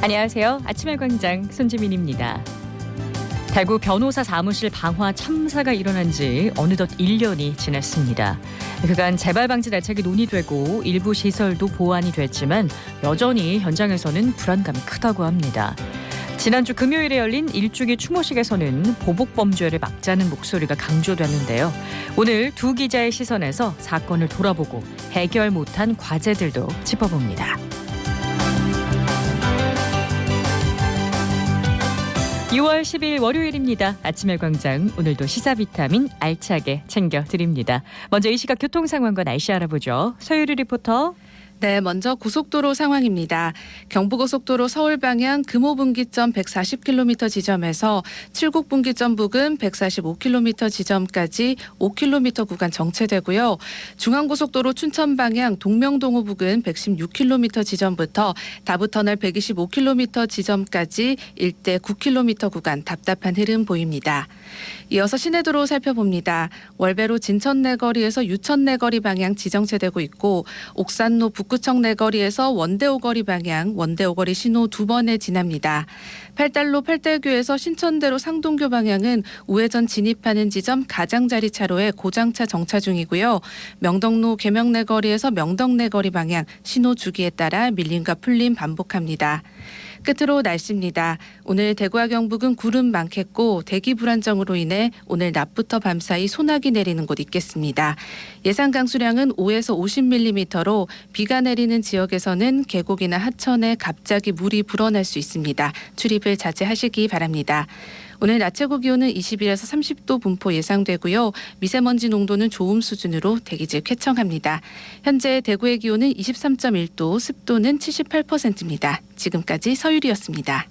안녕하세요. 아침의 광장 손지민입니다. 대구 변호사 사무실 방화 참사가 일어난 지 어느덧 1년이 지났습니다. 그간 재발 방지 대책이 논의되고 일부 시설도 보완이 됐지만 여전히 현장에서는 불안감이 크다고 합니다. 지난주 금요일에 열린 일주기 추모식에서는 보복 범죄를 막자는 목소리가 강조됐는데요. 오늘 두 기자의 시선에서 사건을 돌아보고 해결 못한 과제들도 짚어봅니다. 6월 10일 월요일입니다. 아침의 광장, 오늘도 시사 비타민 알차게 챙겨드립니다. 먼저 이 시각 교통 상황과 날씨 알아보죠. 서유리 리포터. 네, 먼저 고속도로 상황입니다. 경부고속도로 서울 방향 금호분기점 140km 지점에서 칠곡분기점 부근 145km 지점까지 5km 구간 정체되고요. 중앙고속도로 춘천 방향 동명동호 부근 116km 지점부터 다부터널 125km 지점까지 일대 9km 구간 답답한 흐름 보입니다. 이어서 시내도로 살펴봅니다. 월배로 진천내거리에서 유천내거리 방향 지정체되고 있고 옥산로 북구청 내거리에서 원대오거리 방향 원대오거리 신호 2번에 지납니다. 팔달로 팔달교에서 신천대로 상동교 방향은 우회전 진입하는 지점 가장자리 차로에 고장차 정차 중이고요. 명덕로 계명내거리에서 명덕내거리 방향 신호 주기에 따라 밀림과 풀림 반복합니다. 끝으로 날씨입니다. 오늘 대구와 경북은 구름 많겠고 대기 불안정으로 인해 오늘 낮부터 밤사이 소나기 내리는 곳 있겠습니다. 예상 강수량은 5에서 50mm로 비가 내리는 지역에서는 계곡이나 하천에 갑자기 물이 불어날 수 있습니다. 출입을 자제하시기 바랍니다. 오늘 낮 최고 기온은 21에서 30도 분포 예상되고요. 미세먼지 농도는 좋음 수준으로 대기질 쾌청합니다. 현재 대구의 기온은 23.1도, 습도는 78%입니다. 지금까지 서유리였습니다.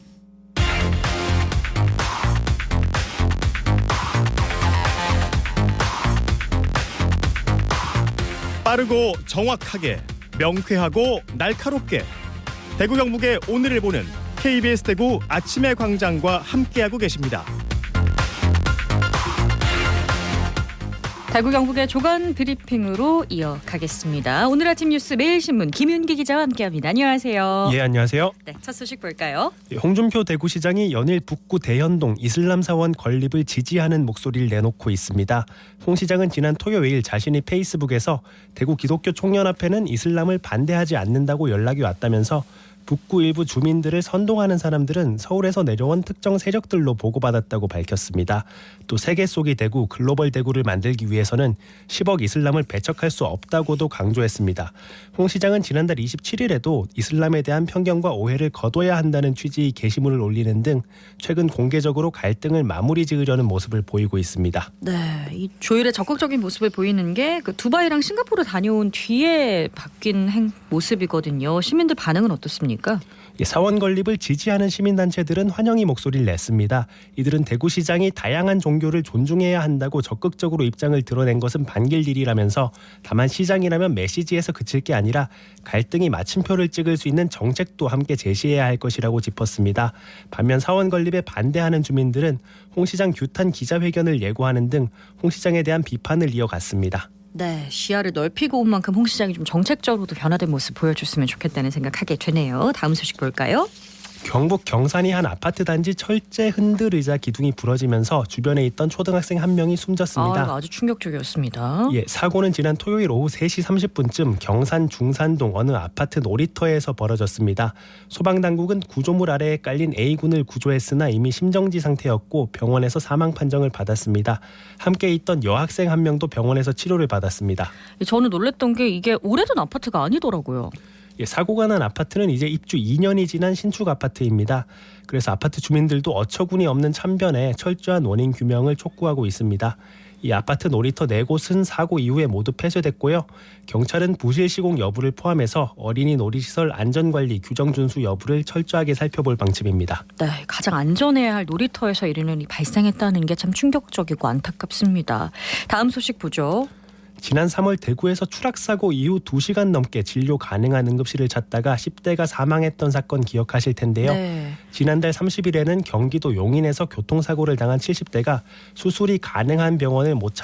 빠르고 정확하게, 명쾌하고 날카롭게 대구 경북의 오늘을 보는 KBS 대구 아침의 광장과 함께하고 계십니다. 대구 경북의 조간 브리핑으로 이어가겠습니다. 오늘 아침 뉴스 매일신문 김윤기 기자와 함께합니다. 안녕하세요. 예, 안녕하세요. 네, 첫 소식 볼까요? 홍준표 대구시장이 연일 북구 대현동 이슬람 사원 건립을 지지하는 목소리를 내놓고 있습니다. 홍 시장은 지난 토요일 자신이 페이스북에서 대구 기독교 총연합회는 이슬람을 반대하지 않는다고 연락이 왔다면서 북구 일부 주민들을 선동하는 사람들은 서울에서 내려온 특정 세력들로 보고받았다고 밝혔습니다. 또 세계 속의 대구, 글로벌 대구를 만들기 위해서는 10억 이슬람을 배척할 수 없다고도 강조했습니다. 홍 시장은 지난달 27일에도 이슬람에 대한 편견과 오해를 거둬야 한다는 취지의 게시물을 올리는 등 최근 공개적으로 갈등을 마무리 지으려는 모습을 보이고 있습니다. 네, 이 조율에 적극적인 모습을 보이는 게 그 두바이랑 싱가포르 다녀온 뒤에 바뀐 모습이거든요. 시민들 반응은 어떻습니까? 사원 건립을 지지하는 시민단체들은 환영의 목소리를 냈습니다. 이들은 대구시장이 다양한 종교를 존중해야 한다고 적극적으로 입장을 드러낸 것은 반길 일이라면서 다만 시장이라면 메시지에서 그칠 게 아니라 갈등이 마침표를 찍을 수 있는 정책도 함께 제시해야 할 것이라고 짚었습니다. 반면 사원 건립에 반대하는 주민들은 홍 시장 규탄 기자회견을 예고하는 등 홍 시장에 대한 비판을 이어갔습니다. 네, 시야를 넓히고 온 만큼 홍 시장이 좀 정책적으로도 변화된 모습 보여줬으면 좋겠다는 생각하게 되네요. 다음 소식 볼까요? 경북 경산이 한 아파트 단지 철제 흔들 의자 기둥이 부러지면서 주변에 있던 초등학생 한 명이 숨졌습니다. 아주 충격적이었습니다. 예, 사고는 지난 토요일 오후 3시 30분쯤 경산 중산동 어느 아파트 놀이터에서 벌어졌습니다. 소방당국은 구조물 아래에 깔린 A군을 구조했으나 이미 심정지 상태였고 병원에서 사망 판정을 받았습니다. 함께 있던 여학생 한 명도 병원에서 치료를 받았습니다. 저는 놀랬던 게 이게 오래된 아파트가 아니더라고요. 사고가 난 아파트는 이제 입주 2년이 지난 신축 아파트입니다. 그래서 아파트 주민들도 어처구니 없는 참변에 철저한 원인 규명을 촉구하고 있습니다. 이 아파트 놀이터 4곳은 사고 이후에 모두 폐쇄됐고요. 경찰은 부실 시공 여부를 포함해서 어린이 놀이시설 안전관리 규정 준수 여부를 철저하게 살펴볼 방침입니다. 네, 가장 안전해야 할 놀이터에서 이런 일이 발생했다는 게 참 충격적이고 안타깝습니다. 다음 소식 보죠. 지난 3월 대구에서 추락사고 이후 2시간 넘게 진료 가능한 응급실을 찾다가 10대가 사망했던 사건 기억하실 텐데요. 네. 지난달 30일에는 경기도 용인에서 교통사고를 당한 70대가 수술이 가능한 병원을 못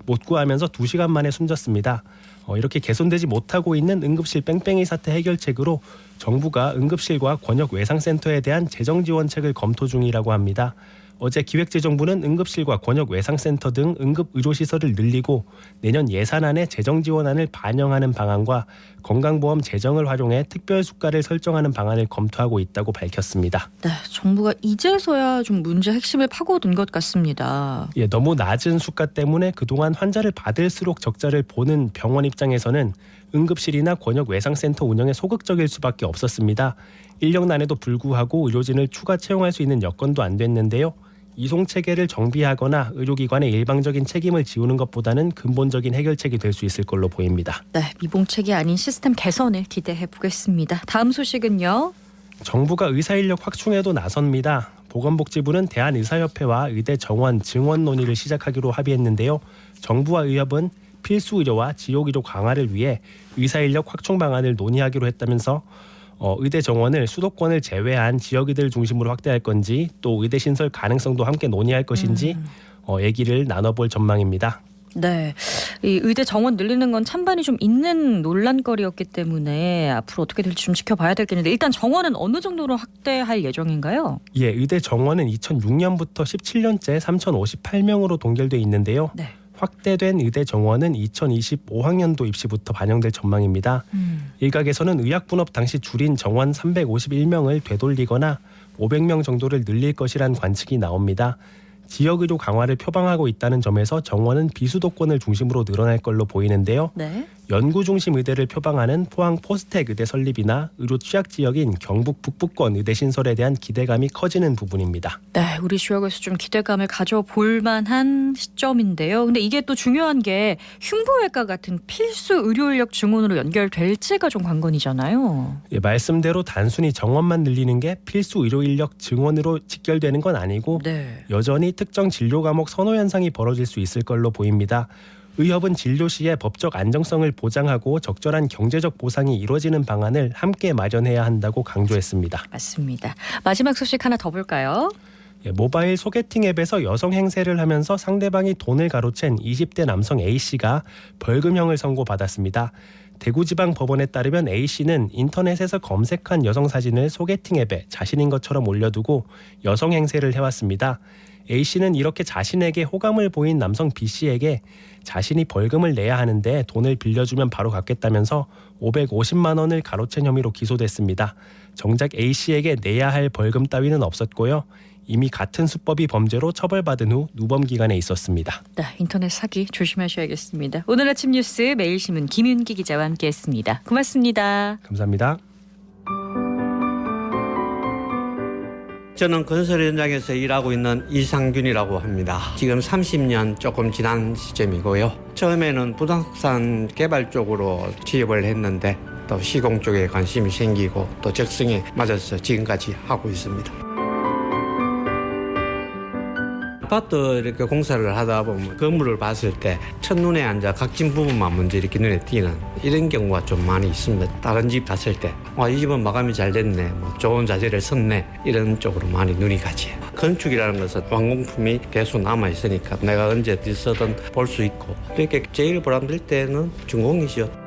못 구하면서 2시간 만에 숨졌습니다. 이렇게 개선되지 못하고 있는 응급실 뺑뺑이 사태 해결책으로 정부가 응급실과 권역외상센터에 대한 재정 지원책을 검토 중이라고 합니다. 어제 기획재정부는 응급실과 권역외상센터 등 응급의료시설을 늘리고 내년 예산안에 재정 지원안을 반영하는 방안과 건강보험 재정을 활용해 특별수가를 설정하는 방안을 검토하고 있다고 밝혔습니다. 네, 정부가 이제서야 좀 문제 핵심을 파고든 것 같습니다. 예, 너무 낮은 수가 때문에 그동안 환자를 받을수록 적자를 보는 병원 입장에서는 응급실이나 권역외상센터 운영에 소극적일 수밖에 없었습니다. 인력난에도 불구하고 의료진을 추가 채용할 수 있는 여건도 안 됐는데요. 이송체계를 정비하거나 의료기관의 일방적인 책임을 지우는 것보다는 근본적인 해결책이 될 수 있을 걸로 보입니다. 네, 미봉책이 아닌 시스템 개선을 기대해 보겠습니다. 다음 소식은요. 정부가 의사인력 확충에도 나섭니다. 보건복지부는 대한의사협회와 의대 정원, 증원 논의를 시작하기로 합의했는데요. 정부와 의협은 필수 의료와 지역 의료 강화를 위해 의사인력 확충 방안을 논의하기로 했다면서 의대 정원을 수도권을 제외한 지역의대를 중심으로 확대할 건지 또 의대 신설 가능성도 함께 논의할 것인지 얘기를 나눠볼 전망입니다. 네, 이 의대 정원 늘리는 건 찬반이 좀 있는 논란거리였기 때문에 앞으로 어떻게 될지 좀 지켜봐야 되겠는데 일단 정원은 어느 정도로 확대할 예정인가요? 예, 의대 정원은 2006년부터 17년째 3,058명으로 동결돼 있는데요. 네. 확대된 의대 정원은 2025학년도 입시부터 반영될 전망입니다. 일각에서는 의학분업 당시 줄인 정원 351명을 되돌리거나 500명 정도를 늘릴 것이란 관측이 나옵니다. 지역의료 강화를 표방하고 있다는 점에서 정원은 비수도권을 중심으로 늘어날 걸로 보이는데요. 네. 연구 중심 의대를 표방하는 포항 포스텍 의대 설립이나 의료 취약 지역인 경북 북부권 의대 신설에 대한 기대감이 커지는 부분입니다. 네, 우리 지역에서 좀 기대감을 가져볼 만한 시점인데요. 근데 이게 또 중요한 게 흉부외과 같은 필수 의료 인력 증원으로 연결될지가 좀 관건이잖아요. 예, 말씀대로 단순히 정원만 늘리는 게 필수 의료 인력 증원으로 직결되는 건 아니고 네. 여전히 특정 진료 과목 선호 현상이 벌어질 수 있을 걸로 보입니다. 의협은 진료 시에 법적 안정성을 보장하고 적절한 경제적 보상이 이루어지는 방안을 함께 마련해야 한다고 강조했습니다. 맞습니다. 마지막 소식 하나 더 볼까요? 예, 모바일 소개팅 앱에서 여성 행세를 하면서 상대방이 돈을 가로챈 20대 남성 A씨가 벌금형을 선고받았습니다. 대구지방법원에 따르면 A씨는 인터넷에서 검색한 여성 사진을 소개팅 앱에 자신인 것처럼 올려두고 여성 행세를 해왔습니다. A씨는 이렇게 자신에게 호감을 보인 남성 B씨에게 자신이 벌금을 내야 하는데 돈을 빌려주면 바로 갚겠다면서 550만 원을 가로챈 혐의로 기소됐습니다. 정작 A씨에게 내야 할 벌금 따위는 없었고요. 이미 같은 수법이 범죄로 처벌받은 후 누범 기간에 있었습니다. 네, 인터넷 사기 조심하셔야겠습니다. 오늘 아침 뉴스 매일신문 김윤기 기자와 함께했습니다. 고맙습니다. 감사합니다. 저는 건설 현장에서 일하고 있는 이상균이라고 합니다. 지금 30년 조금 지난 시점이고요. 처음에는 부동산 개발 쪽으로 취업을 했는데 또 시공 쪽에 관심이 생기고 또 적성에 맞아서 지금까지 하고 있습니다. 아파트 이렇게 공사를 하다 보면 건물을 봤을 때 첫눈에 앉아 각진 부분만 먼저 이렇게 눈에 띄는 이런 경우가 좀 많이 있습니다. 다른 집 갔을 때 이 집은 마감이 잘 됐네, 좋은 자재를 썼네, 이런 쪽으로 많이 눈이 가지. 건축이라는 것은 완공품이 계속 남아있으니까 내가 언제 어디서든 볼 수 있고 또 이렇게 제일 보람될 때는 준공이죠.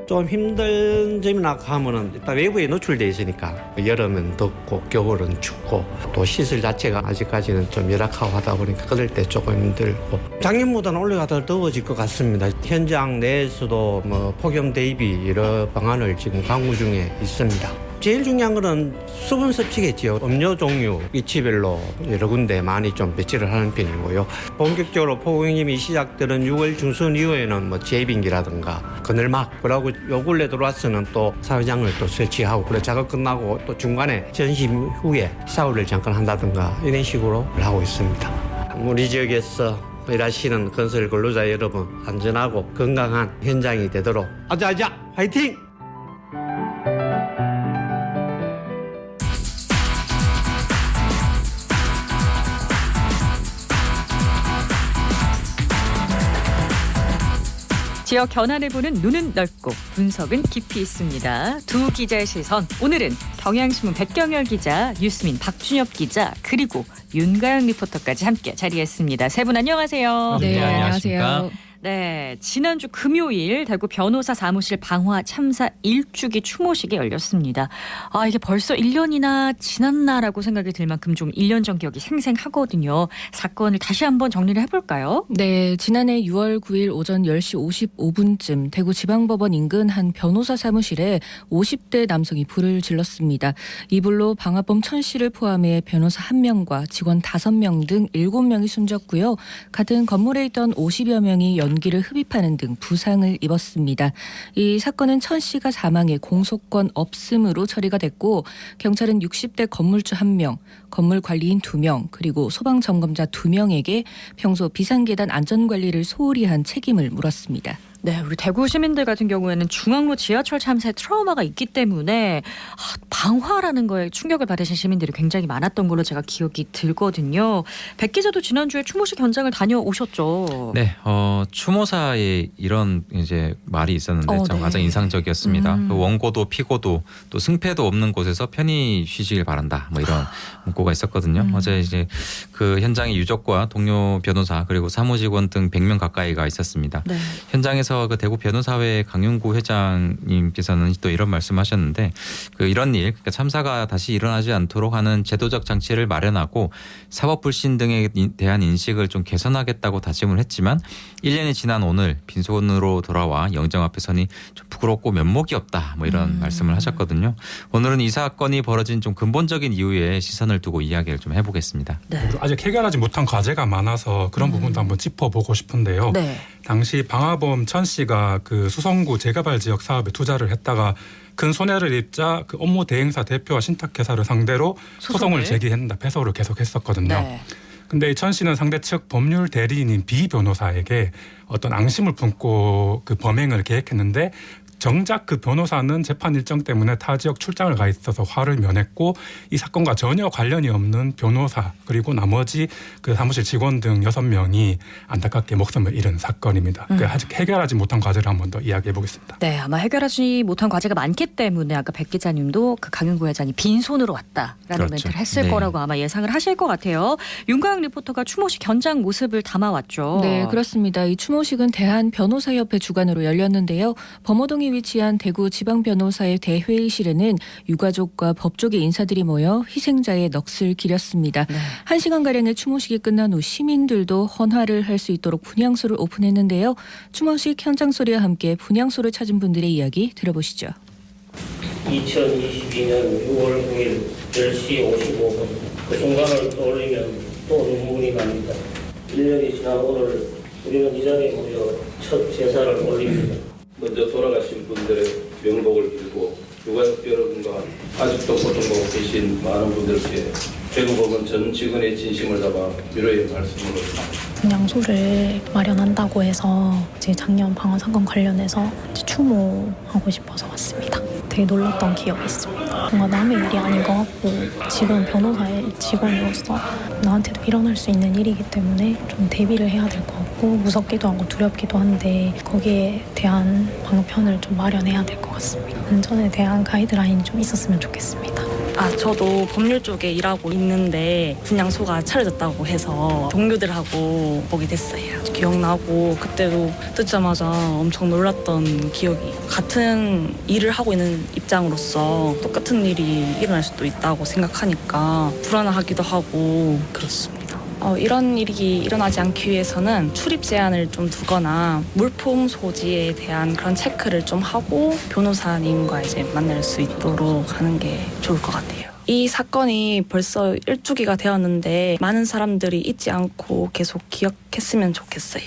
좀 힘든 점이나 하면은 일단 외부에 노출돼 있으니까 여름은 덥고 겨울은 춥고 또 시설 자체가 아직까지는 좀 열악하고 하다 보니까 그럴 때 조금 힘들고 작년보다는 올해가 더 더워질 것 같습니다. 현장 내에서도 폭염 대비 여러 방안을 지금 강구 중에 있습니다. 제일 중요한 거는 수분 섭취겠지요. 음료 종류 위치별로 여러 군데 많이 좀 배치를 하는 편이고요. 본격적으로 폭염이 시작되는 6월 중순 이후에는 제빙기라든가 그늘막, 그러고 요 근래 들어와서는 또 사회장을 또 설치하고 그래 작업 끝나고 또 중간에 전심 후에 샤워를 잠깐 한다든가 이런 식으로 하고 있습니다. 우리 지역에서 일하시는 건설 근로자 여러분 안전하고 건강한 현장이 되도록 아자아자 화이팅! 지역 현안을 보는 눈은 넓고 분석은 깊이 있습니다. 두 기자의 시선. 오늘은 경향신문 백경열 기자, 뉴스민 박준엽 기자, 그리고 윤가영 리포터까지 함께 자리했습니다. 세 분 안녕하세요. 네, 안녕하세요. 네, 지난주 금요일 대구 변호사 사무실 방화 참사 1주기 추모식이 열렸습니다. 아, 이게 벌써 1년이나 지났나라고 생각이 들 만큼 좀 1년 전 기억이 생생하거든요. 사건을 다시 한번 정리를 해볼까요? 네, 지난해 6월 9일 오전 10시 55분쯤 대구지방법원 인근 한 변호사 사무실에 50대 남성이 불을 질렀습니다. 이 불로 방화범 천 씨를 포함해 변호사 1명과 직원 5명 등 7명이 숨졌고요. 같은 건물에 있던 50여 명이 연기를 흡입하는 등 부상을 입었습니다. 이 사건은 천 씨가 사망해 공소권 없음으로 처리가 됐고 경찰은 60대 건물주 1명, 건물 관리인 2명, 그리고 소방점검자 2명에게 평소 비상계단 안전관리를 소홀히 한 책임을 물었습니다. 네, 우리 대구 시민들 같은 경우에는 중앙로 지하철 참사에 트라우마가 있기 때문에 방화라는 거에 충격을 받으신 시민들이 굉장히 많았던 걸로 제가 기억이 들거든요. 백 기자도 지난주에 추모식 현장을 다녀오셨죠. 네, 추모사에 이런 이제 말이 있었는데 참 네. 가장 인상적이었습니다. 그 원고도 피고도 또 승패도 없는 곳에서 편히 쉬시길 바란다. 뭐 이런 문구가 있었거든요. 어제 이제 그 현장에 유족과 동료 변호사 그리고 사무직원 등 100명 가까이가 있었습니다. 네. 현장에서 그 대구 변호사회 강윤구 회장님께서는 또 이런 말씀하셨는데 그 이런 일, 그러니까 참사가 다시 일어나지 않도록 하는 제도적 장치를 마련하고 사법 불신 등에 대한 인식을 좀 개선하겠다고 다짐을 했지만 1년이 지난 오늘 빈손으로 돌아와 영정 앞에 서니 좀 부끄럽고 면목이 없다. 뭐 이런 말씀을 하셨거든요. 오늘은 이 사건이 벌어진 좀 근본적인 이유에 시선을 두고 이야기를 좀 해보겠습니다. 네. 아직 해결하지 못한 과제가 많아서 그런 부분도 한번 짚어보고 싶은데요. 네. 당시 방화범 천 씨가 그 수성구 재개발 지역 사업에 투자를 했다가 큰 손해를 입자 그 업무 대행사 대표와 신탁회사를 상대로 소송을 제기했다. 패소를 계속했었거든요. 네. 근데 천 씨는 상대 측 법률 대리인인 비 변호사에게 어떤 앙심을 품고 그 범행을 계획했는데 정작 그 변호사는 재판 일정 때문에 타 지역 출장을 가 있어서 화를 면했고 이 사건과 전혀 관련이 없는 변호사 그리고 나머지 그 사무실 직원 등 6명이 안타깝게 목숨을 잃은 사건입니다. 아직 해결하지 못한 과제를 한 번 더 이야기해 보겠습니다. 네, 아마 해결하지 못한 과제가 많기 때문에 아까 백 기자님도 그 강윤구 회장이 빈손으로 왔다라는 그렇죠. 멘트를 했을 네. 거라고 아마 예상을 하실 것 같아요. 윤가영 리포터가 추모식 현장 모습을 담아왔죠. 네, 그렇습니다. 이 추모식은 대한변호사협회 주관으로 열렸는데요. 범어동에 위치한 대구 지방변호사의 대회의실에는 유가족과 법조계 인사들이 모여 희생자의 넋을 기렸습니다. 네. 1시간가량의 추모식이 끝난 후 시민들도 헌화를 할 수 있도록 분향소를 오픈했는데요. 추모식 현장 소리와 함께 분향소를 찾은 분들의 이야기 들어보시죠. 2022년 6월 9일 10시 55분 그 순간을 떠올리면 또 눈물이 납니다. 1년이 지난 오늘 우리는 이 자리에 모여 첫 제사를 올립니다. 먼저 돌아가신 분들의 명복을 빌고 유가족 여러분과 아직도 고통받고 계신 많은 분들께 대구법원 전 직원의 진심을 담아 위로의 말씀을 드립니다. 분향소를 마련한다고 해서 제 작년 방화 사건 관련해서 추모하고 싶어서 왔습니다. 되게 놀랐던 기억이 있습니다. 뭔가 남의 일이 아닌 것 같고 지금 변호사의 직원으로서 나한테도 일어날 수 있는 일이기 때문에 좀 대비를 해야 될 것 같고 무섭기도 하고 두렵기도 한데 거기에 대한 방편을 좀 마련해야 될 것 같습니다. 안전에 대한 가이드라인이 좀 있었으면 좋겠습니다. 저도 법률 쪽에 일하고 있는데 분향소가 차려졌다고 해서 동료들하고 보게 됐어요. 기억나고 그때도 듣자마자 엄청 놀랐던 기억이, 같은 일을 하고 있는 입장으로서 똑같은 일이 일어날 수도 있다고 생각하니까 불안하기도 하고 그렇습니다. 이런 일이 일어나지 않기 위해서는 출입 제한을 좀 두거나 물품 소지에 대한 그런 체크를 좀 하고 변호사님과 이제 만날 수 있도록 하는 게 좋을 것 같아요. 이 사건이 벌써 1주기가 되었는데 많은 사람들이 잊지 않고 계속 기억했으면 좋겠어요.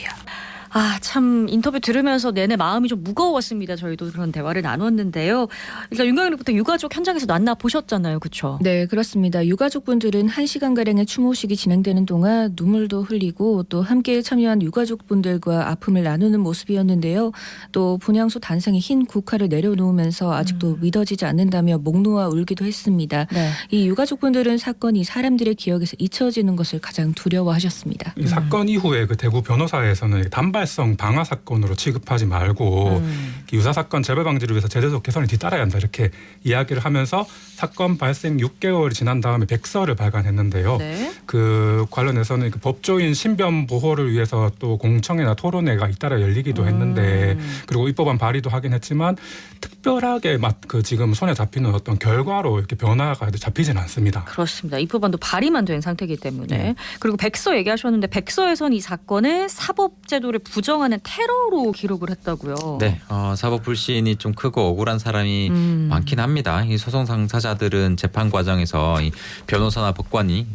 참 인터뷰 들으면서 내내 마음이 좀 무거웠습니다. 저희도 그런 대화를 나눴는데요. 일단 윤가영 리포터 유가족 현장에서 만나보셨잖아요. 그렇죠? 네, 그렇습니다. 유가족분들은 1시간가량의 추모식이 진행되는 동안 눈물도 흘리고 또 함께 참여한 유가족분들과 아픔을 나누는 모습이었는데요. 또 분향소 단상에 흰 국화를 내려놓으면서 아직도 믿어지지 않는다며 목 놓아 울기도 했습니다. 네. 이 유가족분들은 사건이 사람들의 기억에서 잊혀지는 것을 가장 두려워하셨습니다. 이 사건 이후에 그 대구 변호사에서는 단발 산발성 방화 사건으로 취급하지 말고 유사 사건 재발 방지를 위해서 제도적 개선이 뒤따라야 한다 이렇게 이야기를 하면서 사건 발생 6개월이 지난 다음에 백서를 발간했는데요. 네. 그 관련해서는 그 법조인 신변 보호를 위해서 또 공청회나 토론회가 잇따라 열리기도 했는데 그리고 입법안 발의도 하긴 했지만 특별하게 그 지금 손에 잡히는 어떤 결과로 이렇게 변화가 잡히진 않습니다. 그렇습니다. 이 법안도 발의만 된 상태이기 때문에. 그리고 백서 얘기하셨는데 백서에서는 이 사건을 사법제도를 부정하는 테러로 기록을 했다고요. 네, 사법 불신이 좀 크고 억울한 사람이 많긴 합니다. 이 소송 당사자들은 재판 과정에서 이 변호사나 법관이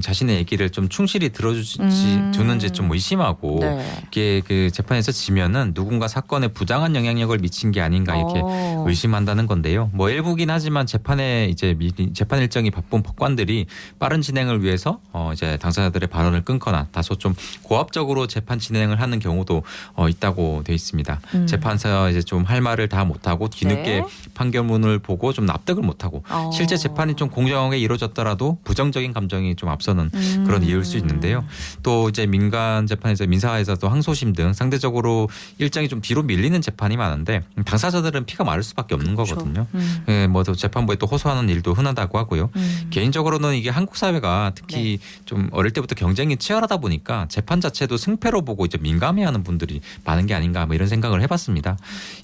자신의 얘기를 좀 충실히 들어주는지 좀 의심하고 이게 그 재판에서 지면은 누군가 사건에 부당한 영향력을 미친 게 아닌가 이렇게 의심한다는 건데요. 뭐 일부긴 하지만 재판에 이제 재판 일정이 바쁜 법관들이 빠른 진행을 위해서 이제 당사자들의 발언을 끊거나 다소 좀 고압적으로 재판 진행을 하는 경우도 있다고 돼 있습니다. 재판사가 이제 좀 할 말을 다 못하고 뒤늦게 판결문을 보고 좀 납득을 못하고 실제 재판이 좀 공정하게 이루어졌더라도 부정적인 감정이 좀 앞서는 그런 이유일 수 있는데요. 또 이제 민간 재판에서 민사에서도 항소심 등 상대적으로 일정이 좀 뒤로 밀리는 재판이 많은데 당사자들은 피가 마를 수밖에 없는 거거든요. 뭐 재판부에 또 호소하는 일도 흔하다고 하고요. 개인적으로는 이게 한국 사회가 특히 좀 어릴 때부터 경쟁이 치열하다 보니까 재판 자체도 승패로 보고 이제 민감해하는 분들이 많은 게 아닌가 뭐 이런 생각을 해봤습니다.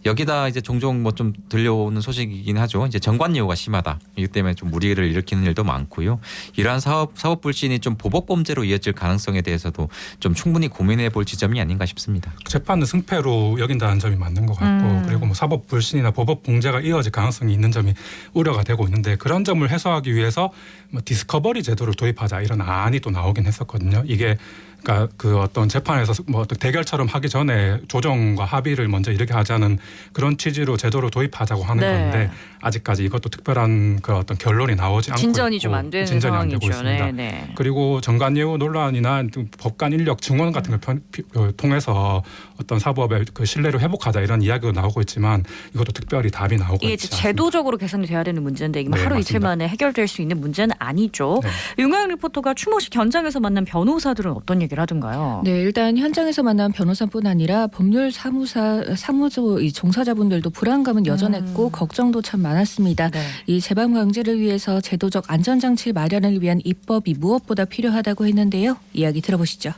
여기다 이제 종종 뭐 좀 들려오는 소식이긴 하죠. 이제 정관예우가 심하다. 이기 때문에 좀 무리를 일으키는 일도 많고요. 이러한 사법 불신이 좀 보복 범죄로 이어질 가능성에 대해서도 좀 충분히 고민해 볼 지점이 아닌가 싶습니다. 재판은 승패로 여긴다는 점이 맞는 것 같고 그리고 뭐 사법 불신이나 보복 범죄가 이어질 가능성이 있는 점이 우려가 되고 있는데 그런 점을 해소하기 위해서 뭐 디스커버리 제도를 도입하자 이런 안이 또 나오긴 했었거든요. 이게 그러니까 그 어떤 재판에서 뭐 대결처럼 하기 전에 조정과 합의를 먼저 이렇게 하자는 그런 취지로 제도를 도입하자고 하는 건데 아직까지 이것도 특별한 그 어떤 결론이 나오지 않고 진전이 있고 좀 안 되는 진전이 안 되고 상황이죠. 있습니다. 그리고 정관예우 논란이나 법관 인력 증원 같은 걸 통해서 어떤 사법의 그 신뢰를 회복하자 이런 이야기가 나오고 있지만 이것도 특별히 답이 나오고 이게 있지 않습니다. 제도적으로 개선이 돼야 되는 문제인데 이게 하루 이틀 만에 해결될 수 있는 문제는 아니죠. 윤가영 리포터가 추모식 현장에서 만난 변호사들은 어떤 얘기를 하던가요? 네, 일단 현장에서 만난 변호사뿐 아니라 법률 사무소 이 종사자분들도 불안감은 여전했고 걱정도 참 많았습니다. 이 재발 방지를 위해서 제도적 안전장치 마련을 위한 입법이 무엇보다 필요하다고 했는데요. 이야기 들어보시죠.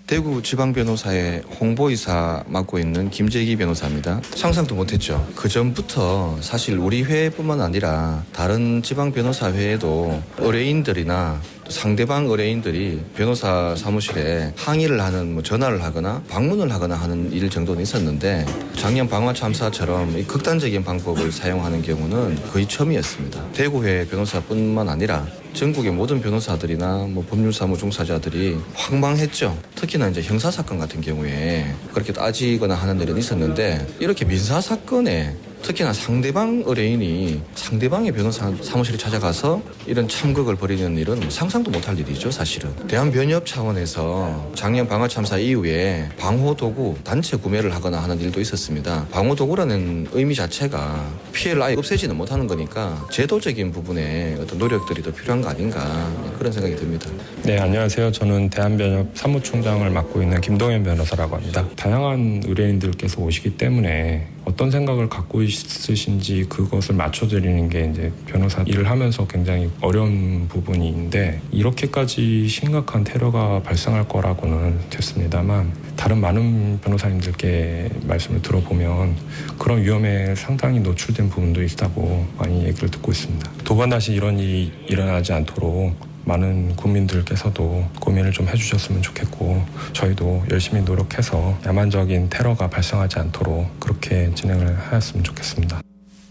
대구지방변호사의 홍보이사 맡고 있는 김재기 변호사입니다. 상상도 못했죠. 그 전부터 사실 우리 회뿐만 아니라 다른 지방변호사 회에도 의뢰인들이나 상대방 의뢰인들이 변호사 사무실에 항의를 하는 뭐 전화를 하거나 방문을 하거나 하는 일 정도는 있었는데 작년 방화 참사처럼 이 극단적인 방법을 사용하는 경우는 거의 처음이었습니다. 대구회 변호사뿐만 아니라 전국의 모든 변호사들이나 뭐 법률사무 종사자들이 황망했죠. 특히나 이제 형사사건 같은 경우에 그렇게 따지거나 하는 일은 있었는데 이렇게 민사사건에 특히나 상대방 의뢰인이 상대방의 변호사 사무실에 찾아가서 이런 참극을 벌이는 일은 상상도 못할 일이죠, 사실은. 대한변협 차원에서 작년 방화 참사 이후에 방호도구 단체 구매를 하거나 하는 일도 있었습니다. 방호도구라는 의미 자체가 피해를 아예 없애지는 못하는 거니까 제도적인 부분에 어떤 노력들이 더 필요한 거 아닌가 그런 생각이 듭니다. 네, 안녕하세요. 저는 대한변협 사무총장을 맡고 있는 김동현 변호사라고 합니다. 다양한 의뢰인들께서 오시기 때문에 어떤 생각을 갖고 있으신지 그것을 맞춰드리는 게 이제 변호사 일을 하면서 굉장히 어려운 부분인데 이렇게까지 심각한 테러가 발생할 거라고는 됐습니다만 다른 많은 변호사님들께 말씀을 들어보면 그런 위험에 상당히 노출된 부분도 있다고 많이 얘기를 듣고 있습니다. 두 번 다시 이런 일이 일어나지 않도록 많은 국민들께서도 고민을 좀 해주셨으면 좋겠고 저희도 열심히 노력해서 야만적인 테러가 발생하지 않도록 그렇게 진행을 하였으면 좋겠습니다.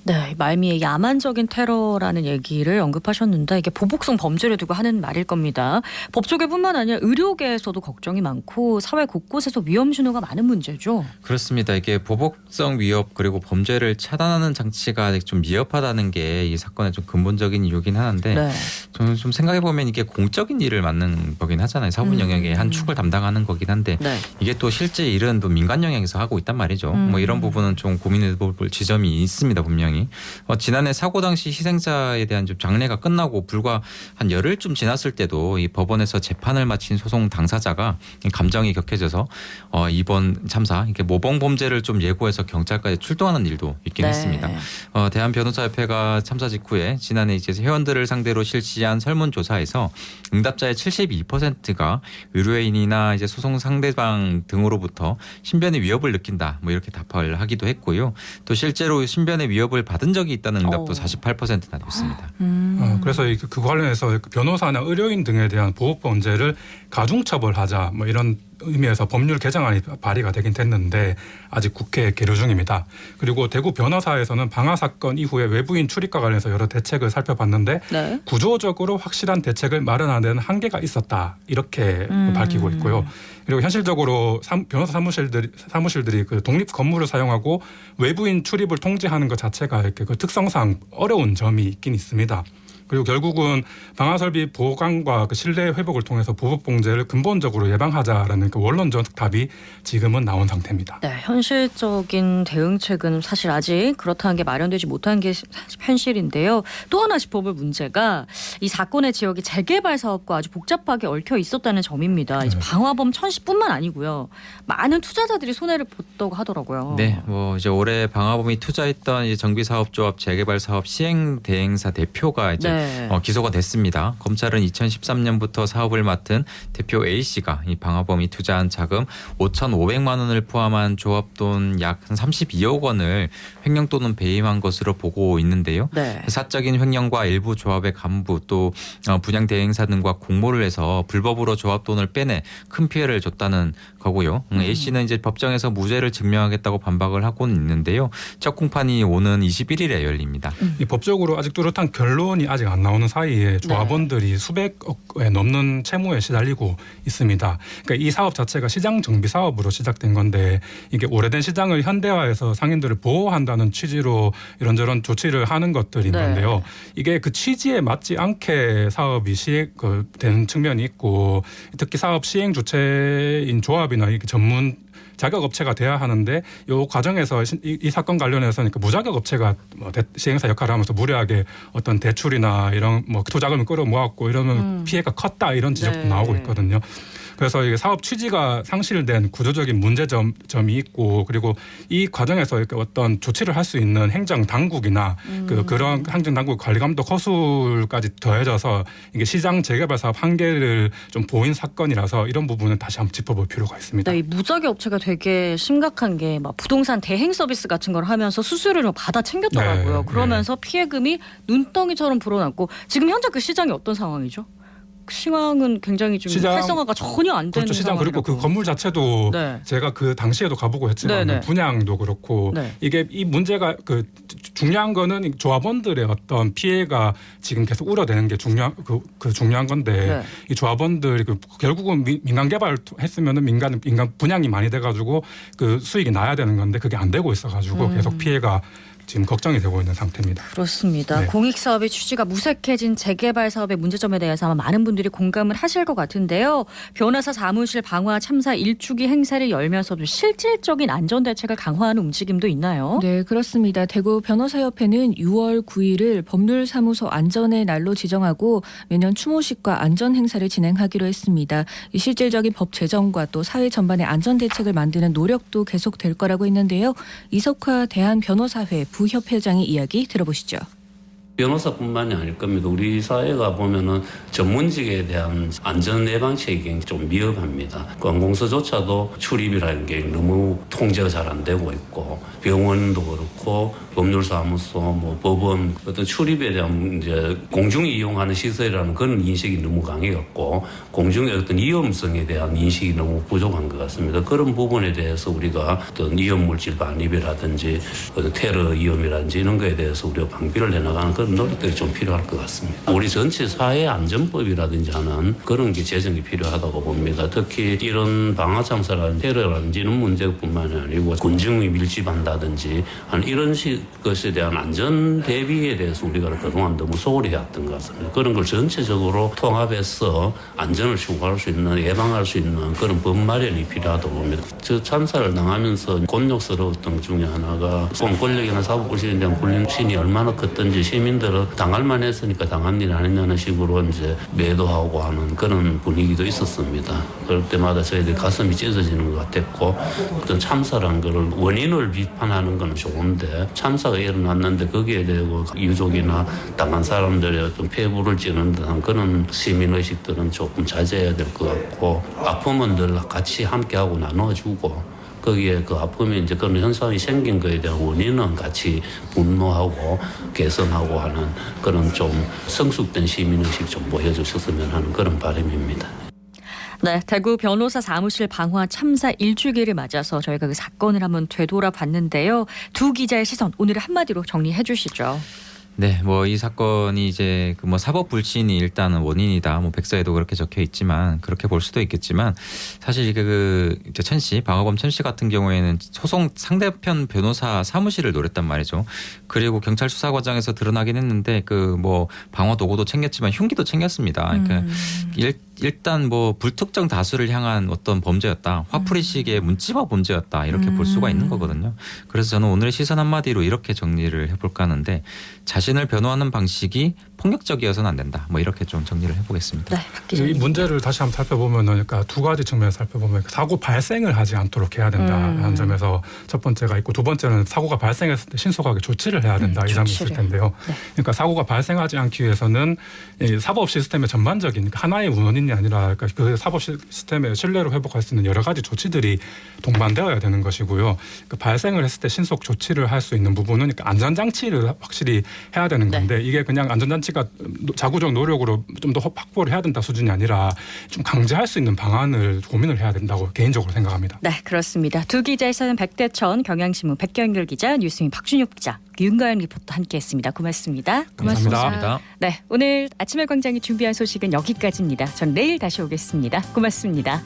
네, 말미에 야만적인 테러라는 얘기를 언급하셨는데 이게 보복성 범죄를 두고 하는 말일 겁니다. 법조계뿐만 아니라 의료계에서도 걱정이 많고 사회 곳곳에서 위험 신호가 많은 문제죠. 그렇습니다. 이게 보복성 위협 그리고 범죄를 차단하는 장치가 아직 좀 미흡하다는 게 이 사건의 좀 근본적인 이유긴 하는데 저는 좀 생각해 보면 이게 공적인 일을 맡는 거긴 하잖아요. 사법 영역의 한 축을 담당하는 거긴 한데 이게 또 실제 일은 또 민간 영역에서 하고 있단 말이죠. 뭐 이런 부분은 좀 고민해 볼 지점이 있습니다. 분명히. 부회장이 지난해 사고 당시 희생자에 대한 좀 장례가 끝나고 불과 한 열흘쯤 지났을 때도 이 법원에서 재판을 마친 소송 당사자가 감정이 격해져서 이번 참사 이렇게 모범 범죄를 좀 예고해서 경찰까지 출동하는 일도 있긴 했습니다. 대한변호사협회가 참사 직후에 지난해 이제 회원들을 상대로 실시한 설문조사에서 응답자의 72%가 의뢰인이나 이제 소송 상대방 등으로부터 신변의 위협을 느낀다 뭐 이렇게 답을 하기도 했고요. 또 실제로 신변의 위협을 받은 적이 있다는 응답도 48%나 됐습니다. 그래서 그 관련해서 변호사나 의료인 등에 대한 보호 범죄를 가중처벌하자 뭐 이런 의미에서 법률 개정안이 발의가 되긴 됐는데 아직 국회에 계류 중입니다. 그리고 대구 변호사에서는 방화 사건 이후에 외부인 출입과 관련해서 여러 대책을 살펴봤는데 구조적으로 확실한 대책을 마련하는 데는 한계가 있었다 이렇게 밝히고 있고요. 그리고 현실적으로 변호사 사무실들이 그 독립 건물을 사용하고 외부인 출입을 통제하는 것 자체가 이렇게 그 특성상 어려운 점이 있긴 있습니다. 그리고 결국은 방화설비 보강과 그 신뢰 회복을 통해서 보복범죄를 근본적으로 예방하자라는 그 원론적 답이 지금은 나온 상태입니다. 네, 현실적인 대응책은 사실 아직 그렇다는 게 마련되지 못한 게 현실인데요. 또 하나 짚어볼 문제가 이 사건의 지역이 재개발 사업과 아주 복잡하게 얽혀 있었다는 점입니다. 이제 방화범 천씨뿐만 아니고요. 많은 투자자들이 손해를 봤다고 하더라고요. 네, 뭐 이제 올해 방화범이 투자했던 이제 정비사업조합 재개발 사업 시행 대행사 대표가 이제 기소가 됐습니다. 검찰은 2013년부터 사업을 맡은 대표 A씨가 이 방화범이 투자한 자금 5,500만 원을 포함한 조합 돈 약 32억 원을 횡령 또는 배임한 것으로 보고 있는데요. 사적인 횡령과 일부 조합의 간부 또 분양 대행사 등과 공모를 해서 불법으로 조합 돈을 빼내 큰 피해를 줬다는 거고요. A씨는 이제 법정에서 무죄를 증명하겠다고 반박을 하고는 있는데요. 첫 공판이 오는 21일에 열립니다. 이 법적으로 아직 뚜렷한 결론이 아직 안 나오는 사이에 조합원들이 수백억에 넘는 채무에 시달리고 있습니다. 그러니까 이 사업 자체가 시장 정비 사업으로 시작된 건데 이게 오래된 시장을 현대화해서 상인들을 보호한다는 취지로 이런저런 조치를 하는 것들인 건데요. 이게 그 취지에 맞지 않게 사업이 되는 측면이 있고 특히 사업 시행 주체인 조합이나 이렇게 전문 자격 업체가 돼야 하는데 이 과정에서 이 사건 관련해서는 무자격 업체가 시행사 역할을 하면서 무리하게 어떤 대출이나 이런 뭐 투자금을 끌어모았고 이러면 피해가 컸다 이런 지적도 나오고 있거든요. 그래서 이게 사업 취지가 상실된 구조적인 문제점이 있고 그리고 이 과정에서 이렇게 어떤 조치를 할 수 있는 행정 당국이나 그런 행정 당국 관리 감독 허술까지 더해져서 이게 시장 재개발 사업 한계를 좀 보인 사건이라서 이런 부분은 다시 한번 짚어볼 필요가 있습니다. 네, 이 무자격 업체가 되게 심각한 게 막 부동산 대행 서비스 같은 걸 하면서 수수료를 받아 챙겼더라고요. 그러면서 피해금이 눈덩이처럼 불어났고 지금 현재 그 시장이 어떤 상황이죠? 시황은 굉장히 좀 활성화가 전혀 안 되는 시장 상황이라고. 그리고 그 건물 자체도 제가 그 당시에도 가보고 했지만 분양도 그렇고 이게 이 문제가 그 중요한 거는 조합원들의 어떤 피해가 지금 계속 우려되는 게 중요한 건데 이 조합원들이 결국은 민간 개발했으면은 민간 분양이 많이 돼가지고 그 수익이 나야 되는 건데 그게 안 되고 있어가지고 계속 피해가 지금 걱정이 되고 있는 상태입니다. 그렇습니다. 공익사업의 취지가 무색해진 재개발 사업의 문제점에 대해서 아마 많은 분들이 공감을 하실 것 같은데요. 변호사 사무실 방화 참사 1주기 행사를 열면서도 실질적인 안전대책을 강화하는 움직임도 있나요? 네, 그렇습니다. 대구 변호사협회는 6월 9일을 법률사무소 안전의 날로 지정하고 매년 추모식과 안전행사를 진행하기로 했습니다. 이 실질적인 법 제정과 또 사회 전반의 안전대책을 만드는 노력도 계속될 거라고 했는데요. 이석화 대한변호사회 부협회장의 이야기 들어보시죠. 변호사뿐만이 아닐 겁니다. 우리 사회가 보면은 전문직에 대한 안전 예방책이 좀 미흡합니다. 관공서조차도 출입이라는 게 너무 통제가 잘 안 되고 있고 병원도 그렇고 법률사무소, 뭐 법원 어떤 출입에 대한 이제 공중이 이용하는 시설이라는 그런 인식이 너무 강해갖고 공중의 어떤 위험성에 대한 인식이 너무 부족한 것 같습니다. 그런 부분에 대해서 우리가 어떤 위험물질 반입이라든지 어떤 테러 위험이라든지 이런 거에 대해서 우리가 방비를 해나가는 그런 그런 노력들이 좀 필요할 것 같습니다. 우리 전체 사회 안전법이라든지 하는 그런 게 제정이 필요하다고 봅니다. 특히 이런 방화 참사라든지 테러라든지 이런 문제뿐만이 아니고 군중이 밀집한다든지 하는 이런 것에 대한 안전 대비에 대해서 우리가 그동안 너무 소홀히 해왔던 것 같습니다. 그런 걸 전체적으로 통합해서 안전을 추구할 수 있는, 예방할 수 있는 그런 법 마련이 필요하다고 봅니다. 저 참사를 당하면서 곤욕스러웠던 것 중에 하나가 권력이나 사법불신에 대한 불신이 얼마나 컸던지 시민들은 당할 만했으니까 당한 일 아니냐는 식으로 이제 매도하고 하는 그런 분위기도 있었습니다. 그럴 때마다 저희들 가슴이 찢어지는 것 같았고, 어떤 참사란 거를 원인을 비판하는 건 좋은데 참사가 일어났는데 거기에 대고 유족이나 당한 사람들의 어떤 폐부를 찌는 듯한 그런 시민의식들은 조금 자제해야 될 것 같고, 아픔은 늘 같이 함께하고 나눠주고, 거기에 그 아픔이 이제 그런 현상이 생긴 거에 대한 원인은 같이 분노하고 개선하고 하는 그런 좀 성숙된 시민의식 좀 보여주셨으면 하는 그런 바람입니다. 네, 대구 변호사 사무실 방화 참사 1주기를 맞아서 저희가 그 사건을 한번 되돌아봤는데요. 두 기자의 시선 오늘 한마디로 정리해 주시죠. 네, 뭐 이 사건이 이제 그 뭐 사법 불신이 일단은 원인이다. 뭐 백서에도 그렇게 적혀 있지만 그렇게 볼 수도 있겠지만 사실 이게 그 천 씨, 방화범 천 씨 같은 경우에는 소송 상대편 변호사 사무실을 노렸단 말이죠. 그리고 경찰 수사 과정에서 드러나긴 했는데 그 뭐 방화 도구도 챙겼지만 흉기도 챙겼습니다. 그러니까 일단 뭐 불특정 다수를 향한 어떤 범죄였다. 화풀이식의 문지화 범죄였다. 이렇게 볼 수가 있는 거거든요. 그래서 저는 오늘의 시선 한마디로 이렇게 정리를 해볼까 하는데 자신을 변호하는 방식이 폭력적이어서는 안 된다. 뭐 이렇게 좀 정리를 해보겠습니다. 네, 이 문제를 다시 한번 살펴보면 그러니까 두 가지 측면에서 살펴보면 사고 발생을 하지 않도록 해야 된다는 점에서 첫 번째가 있고, 두 번째는 사고가 발생했을 때 신속하게 조치를 해야 된다. 이 점이 있을 텐데요. 네. 그러니까 사고가 발생하지 않기 위해서는 이 사법 시스템의 전반적인 하나의 원인이 아니라 그러니까 그 사법 시스템의 신뢰를 회복할 수 있는 여러 가지 조치들이 동반되어야 되는 것이고요. 그러니까 발생을 했을 때 신속 조치를 할 수 있는 부분은 그러니까 안전장치를 확실히 해야 되는 건데 이게 그냥 안전장치가 자구적 노력으로 좀 더 확보를 해야 된다 수준이 아니라 좀 강제할 수 있는 방안을 고민을 해야 된다고 개인적으로 생각합니다. 네, 그렇습니다. 두 기자의 시선 백대천, 경향신문 백경길 기자, 뉴스민 박준혁 기자, 윤가연 리포터 함께했습니다. 고맙습니다. 감사합니다. 네, 오늘 아침의 광장이 준비한 소식은 여기까지입니다. 전 내일 다시 오겠습니다. 고맙습니다.